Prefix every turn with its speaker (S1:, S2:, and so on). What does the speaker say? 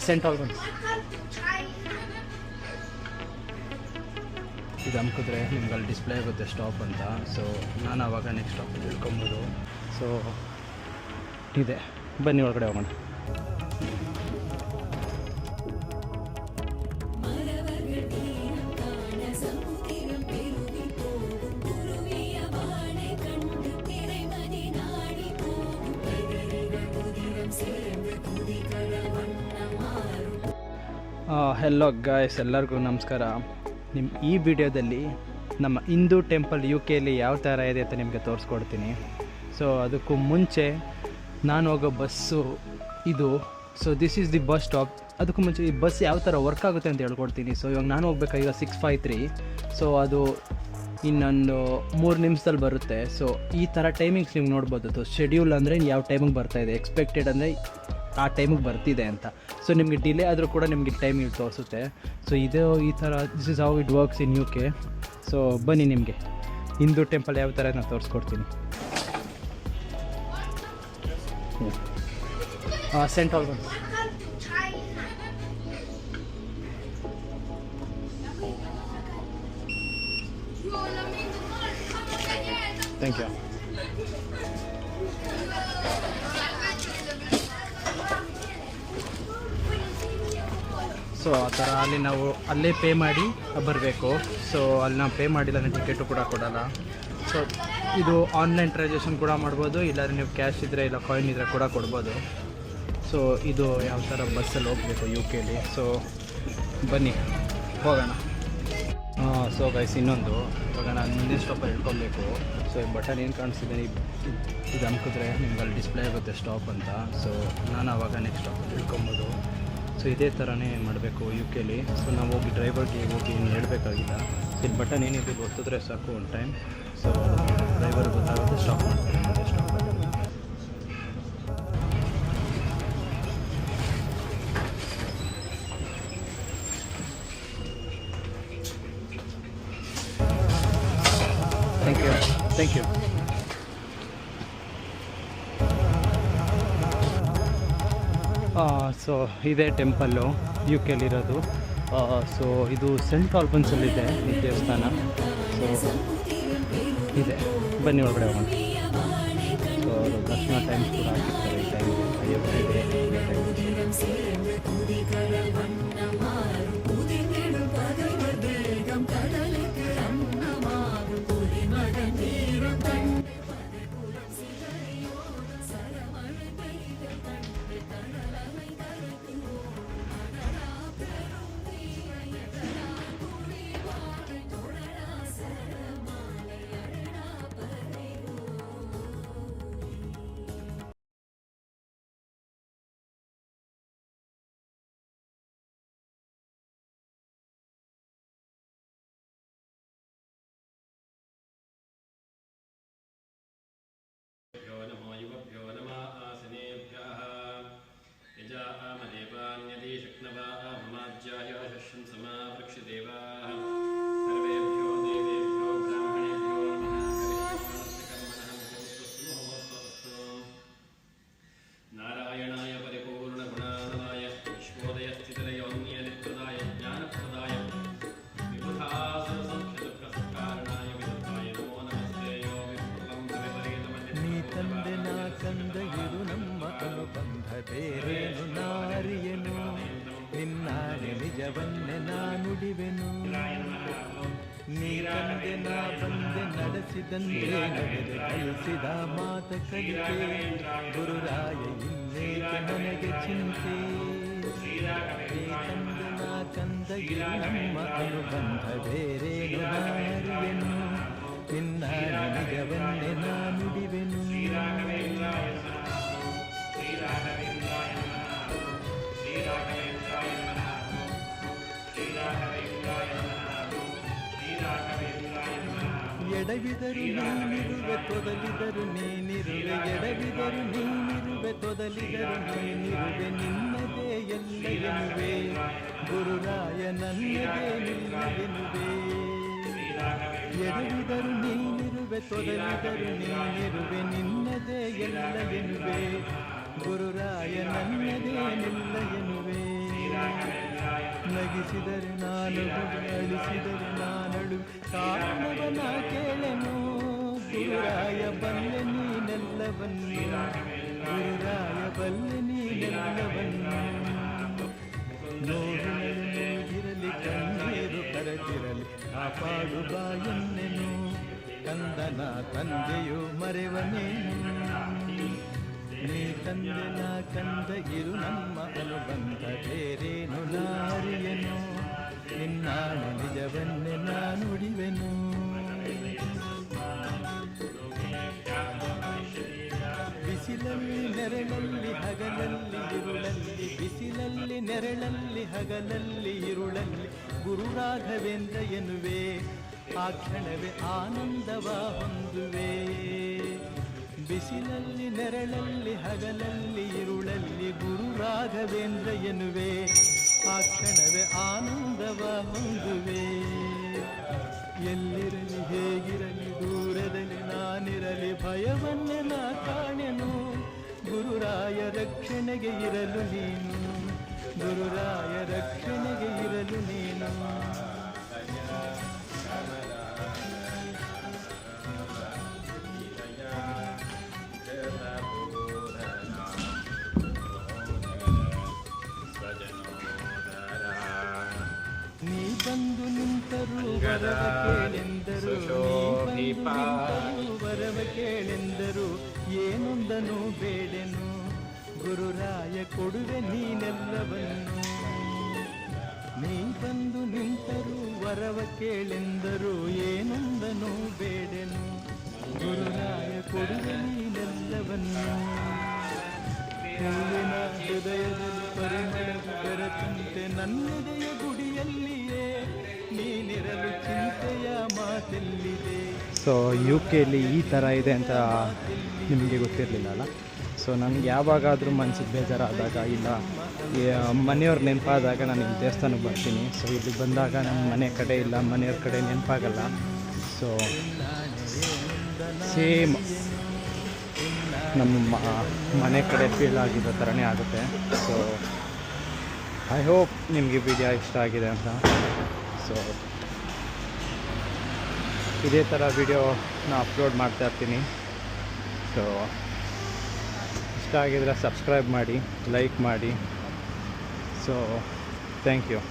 S1: Scent ಆಲ್ಬನ್ಸ್. ಇದು ಅಮ್ಕಿದ್ರೆ ನಿಮ್ಗೆ ಅಲ್ಲಿ ಡಿಸ್ಪ್ಲೇ ಆಗುತ್ತೆ ಸ್ಟಾಪ್ ಅಂತ. ಸೊ ನಾನು ಆವಾಗ ನೆಕ್ಸ್ಟ್ ಸ್ಟಾಪ್ ಇಳ್ಕೊಬೋದು. ಸೊ ಇದೆ, ಬನ್ನಿ ಒಳಗಡೆ ಹೋಗೋಣ. ಹೆಲೋ ಗಾಯ್ಸ್, ಎಲ್ಲರಿಗೂ ನಮಸ್ಕಾರ. ಈ ವಿಡಿಯೋದಲ್ಲಿ ನಮ್ಮ ಹಿಂದೂ ಟೆಂಪಲ್ UK ಯಾವ ಥರ ಇದೆ ಅಂತ ನಿಮಗೆ ತೋರಿಸ್ಕೊಡ್ತೀನಿ. ಸೊ ಅದಕ್ಕೂ ಮುಂಚೆ ನಾನು ಹೋಗೋ ಬಸ್ಸು ಇದು. So this is the bus stop. ಅದಕ್ಕೂ ಮುಂಚೆ ಈ ಬಸ್ ಯಾವ ಥರ ವರ್ಕ್ ಆಗುತ್ತೆ ಅಂತ ಹೇಳ್ಕೊಡ್ತೀನಿ. ಸೊ ಇವಾಗ ನಾನು ಹೋಗ್ಬೇಕಾಗ 653. ಸೊ ಅದು ಇನ್ನೊಂದು 3 ನಿಮಿಷದಲ್ಲಿ ಬರುತ್ತೆ. ಸೊ ಈ ಥರ ಟೈಮಿಂಗ್ಸ್ ನೀವು ನೋಡ್ಬೋದು. ಸೊ ಶೆಡ್ಯೂಲ್ ಅಂದರೆ ಯಾವ ಟೈಮಿಗೆ ಬರ್ತಾಯಿದೆ, ಎಕ್ಸ್ಪೆಕ್ಟೆಡ್ ಅಂದರೆ ಆ ಟೈಮಿಗೆ ಬರ್ತಿದೆ ಅಂತ. ಸೊ ನಿಮಗೆ ಡಿಲೇ ಆದರೂ ಕೂಡ ನಿಮಗೆ ಟೈಮ್ ಇಲ್ಲಿ ತೋರಿಸುತ್ತೆ. ಸೊ ಇದು ಈ ಥರ this is how it works in UK. So ಬನ್ನಿ, ನಿಮಗೆ ಹಿಂದೂ ಟೆಂಪಲ್ ಯಾವ ಥರ ನಾನು ತೋರಿಸ್ಕೊಡ್ತೀನಿ. Saint Albans. Thank you. So ಆ ಥರ ಅಲ್ಲಿ ನಾವು ಅಲ್ಲೇ ಪೇ ಮಾಡಿ ಬರಬೇಕು. ಸೊ ಅಲ್ಲಿ ನಾವು ಪೇ ಮಾಡಿಲ್ಲ ಅಂದರೆ ಟಿಕೆಟು ಕೂಡ ಕೊಡೋಲ್ಲ. ಸೊ ಇದು ಆನ್ಲೈನ್ ಟ್ರಾನ್ಸಾಕ್ಷನ್ ಕೂಡ ಮಾಡ್ಬೋದು, ಇಲ್ಲಾಂದರೆ ನೀವು ಕ್ಯಾಶ್ ಇದ್ದರೆ ಇಲ್ಲ ಕಾಯಿನ್ ಇದ್ದರೆ ಕೂಡ ಕೊಡ್ಬೋದು. ಸೊ ಇದು ಯಾವ ಥರ ಬಸ್ಸಲ್ಲಿ ಹೋಗಬೇಕು UK. ಸೊ ಬನ್ನಿ ಹೋಗೋಣ. ಸೊ ಗೈಸ್, ಇನ್ನೊಂದು ಇವಾಗ ನಾನು ಮುಂದಿನ ಸ್ಟಾಪಲ್ಲಿ ಇಳ್ಕೊಬೇಕು. ಸೊ ಈ ಬಟನ್ ಏನು ಕಾಣಿಸ್ತಿದೆ ಇದು ಅಮ್ಕಿದ್ರೆ ನಿಮ್ಗೆ ಅಲ್ಲಿ ಡಿಸ್ಪ್ಲೇ ಆಗುತ್ತೆ ಸ್ಟಾಪ್ ಅಂತ. ಸೊ ನಾನು ಆವಾಗ ನೆಕ್ಸ್ಟ್ ಸ್ಟಾಪಲ್ಲಿ ಇಳ್ಕೊಬೋದು. ಸೊ ಇದೇ ಥರನೇ ಮಾಡಬೇಕು UK. ಸೊ ನಾವು ಹೋಗಿ ಡ್ರೈವರ್ಗೆ ಹೋಗಿ ಏನು ಹೇಳಬೇಕಾಗಿಲ್ಲ. ಸೊ ಇಲ್ಲಿ ಬಟನ್ ಏನಿದೆ ಒತ್ತಿದ್ರೆ ಸಾಕು ಒಂದು ಟೈಮ್. ಸೊ ಡ್ರೈವರ್ ಗೊತ್ತಾಗುತ್ತೆ, ಸ್ಟಾಪ್ ಮಾಡ್ತಾರೆ. ಅದೇ ಸ್ಟಾಪ್. Thank you. ಸೊ ಇದೇ ಟೆಂಪಲ್ಲು UK ಸೊ ಇದು ಸೆಂಟ್ ಆಲ್ಬನ್ಸಲ್ಲಿದೆ ಈ ದೇವಸ್ಥಾನ. ಸೊ ಇದೆ, ಬನ್ನಿ ಒಳಗಡೆ ಹೋಗೋಣ. ಸೊ ದರ್ಶನ ಟೈಮ್ ಕೂಡ ಹಾಕಿರ್ತಾರೆ ಈ ಟೈಮಿಗೆ. ಬೇರೇನು ನಾರಿಯನು ನಿನ್ನಾನೆ ನಿಜವನ್ನೇ ನಾನುಡಿವೆನು. ನೀರಂದೆ ನಾ ಬಂದೆ ನಡೆಸಿದಂತೆ ನಡೆದು ಕಲಿಸಿದ ಮಾತ ಕಲಿತೆ. ಗುರುರಾಯ ಇನ್ನೇಕೆ ನನಗೆ ಚಿಂತೆ. ತಂದೆ ನಾ ಕಂದ ಇರು ನಮ್ಮ ಅನುಬಂಧ ಬೇರೇನು ನಾರಿಯನು ನಿನ್ನಾನೆ ನಿಜವನ್ನೇ ನಾನುಡಿವೆನು. ಎಡವಿದರು ನೀನಿರುವೆ ತೊದಲಿದರು ನೀನಿರುವೆ. ಎಡವಿದರು ನೀನಿರುವೆ ತೊದಲಿದರು ನೀನಿರುವೆ. ನಿನ್ನದೇ ಎಲ್ಲ ಎನ್ನುವೆ ಗುರುರಾಯ ನನ್ನದೇ ನಿಲ್ಲ ಎನ್ನುವೆ. ಎಡವಿದರು ನೀನಿರುವೆ ತೊದಲಿದರು ನೀನಿರುವೆ. ನಿನ್ನದೇ ಎಲ್ಲ ಎನ್ನುವೆ ಗುರುರಾಯ ನನ್ನದೇ ನಿಲ್ಲ ಎನ್ನುವೆ.
S2: ನಗಿಸಿದರೆ ನಾನು ಅಳಿಸಿದರೆ ನಾನಳು ಕಾರಣವನ ಕೇಳೆನು ಗುರುರಾಯ ಬಲ್ಲೆ ನೀನೆಲ್ಲವನ್ನು ಗುರುರಾಯ ಬಲ್ಲೆ ನೀನೆಲ್ಲವನ್ನು ನೋವಿರಲಿ ಕಣ್ಣೀರು ಕರೆದಿರಲಿ ಕಾಪಾಡು ಬಾಯನ್ನೆನು ಕಂದನ ತಂದೆಯು ಮರೆವನೇನು ನೀ ತಂದೆ ನಾ ಕಂದ ಇರು ನಮ್ಮ ಅನುಬಂಧ ಬೇರೇನು ನಾರಿಯನು ನಿನ್ನಾಣ ನಿಜವನ್ನೇ ನಾ ನುಡಿವೆನು ಬಿಸಿಲಲ್ಲಿ ನೆರಳಲ್ಲಿ ಹಗಲಲ್ಲಿ ಇರುಳಲ್ಲಿ ಬಿಸಿಲಲ್ಲಿ ನೆರಳಲ್ಲಿ ಹಗಲಲ್ಲಿ ಇರುಳಲ್ಲಿ ಗುರು ರಾಘವೇಂದ್ರ ಎನ್ನುವೆ ಆ ಕ್ಷಣವೇ ಆನಂದವ ಹೊಂದುವೆ ಬಿಸಿಲಲ್ಲಿ ನೆರಳಲ್ಲಿ ಹಗಲಲ್ಲಿ ಇರುಳಲ್ಲಿ ಗುರು ರಾಘವೇಂದ್ರ ಎನ್ನುವೆ ಆ ಕ್ಷಣವೇ ಆನಂದವ ಹೊಂದುವೆ ಎಲ್ಲಿರಲಿ ಹೇಗಿರಲಿ ದೂರದಲ್ಲಿ ನಾನಿರಲಿ ಭಯವನ್ನೇ ನಾ ಕಾಣೆನು ಗುರುರಾಯ ರಕ್ಷಣೆಗೆ ಇರಲು ನೀನು ಗುರುರಾಯ ರಕ್ಷಣೆಗೆ ಇರಲು ನೀನು ನೀ ಬಂದು ನಿಂತರು ವರವ ಕೇಳೆಂದರು ನೀ ಬಂದು ನಿಂತರು ವರವ ಕೇಳೆಂದರು ಏನೊಂದನು ಬೇಡೆನು ಗುರುರಾಯ ಕೊಡುವೆ ನೀನೆಲ್ಲವನ್ನು ನೀ ಬಂದು ನಿಂತರು ವರವ ಕೇಳೆಂದರು ಏನೊಂದನು ಬೇಡೆನು ಗುರುರಾಯ ಕೊಡುವೆ ನೀನೆಲ್ಲವನ್ನು ಹೂವಿನ ಹೃದಯದಲ್ಲಿ ಪರಿಮಳವು ಬೆರೆತಂತೆ ನನ್ನೆದೆಯ ಗುಡಿಯಲ್ಲಿಯೇ ನೀನಿರಲು ಚಿಂತೆಯ ಮಾತೆಲ್ಲಿದೆ.
S1: ಸೊ ಯು ಕೆಲಿ ಈ ಥರ ಇದೆ ಅಂತ ನಿಮಗೆ ಗೊತ್ತಿರಲಿಲ್ಲ ಅಲ್ಲ. ಸೊ ನನಗೆ ಯಾವಾಗಾದರೂ ಮನಸ್ಸಿಗೆ ಬೇಜಾರಾದಾಗ ಇಲ್ಲ ಮನೆಯವ್ರ ನೆನಪಾದಾಗ ನಾನು ಇಲ್ಲಿ ದೇವಸ್ಥಾನಕ್ಕೆ ಬರ್ತೀನಿ. ಸೊ ಇಲ್ಲಿ ಬಂದಾಗ ನಮ್ಮ ಮನೆ ಕಡೆ ಇಲ್ಲ ಮನೆಯವ್ರ ಕಡೆ ನೆನಪಾಗಲ್ಲ. ಸೊ ಸೇಮ್ ನಮ್ಮ ಮನೆ ಕಡೆ ಫೀಲ್ ಆಗಿರೋ ಥರನೇ ಆಗುತ್ತೆ. ಸೊ ಐ ಹೋಪ್ ನಿಮಗೆ ವಿಡಿಯೋ ಇಷ್ಟ ಆಗಿದೆ ಅಂತ. ಸೊ ಇದೇ ಥರ ವಿಡಿಯೋನ ಅಪ್ಲೋಡ್ ಮಾಡ್ತಾ ಇರ್ತೀನಿ. ಸೊ ಇಷ್ಟ ಆಗಿದ್ರೆ ಸಬ್ಸ್ಕ್ರೈಬ್ ಮಾಡಿ, ಲೈಕ್ ಮಾಡಿ. So thank you.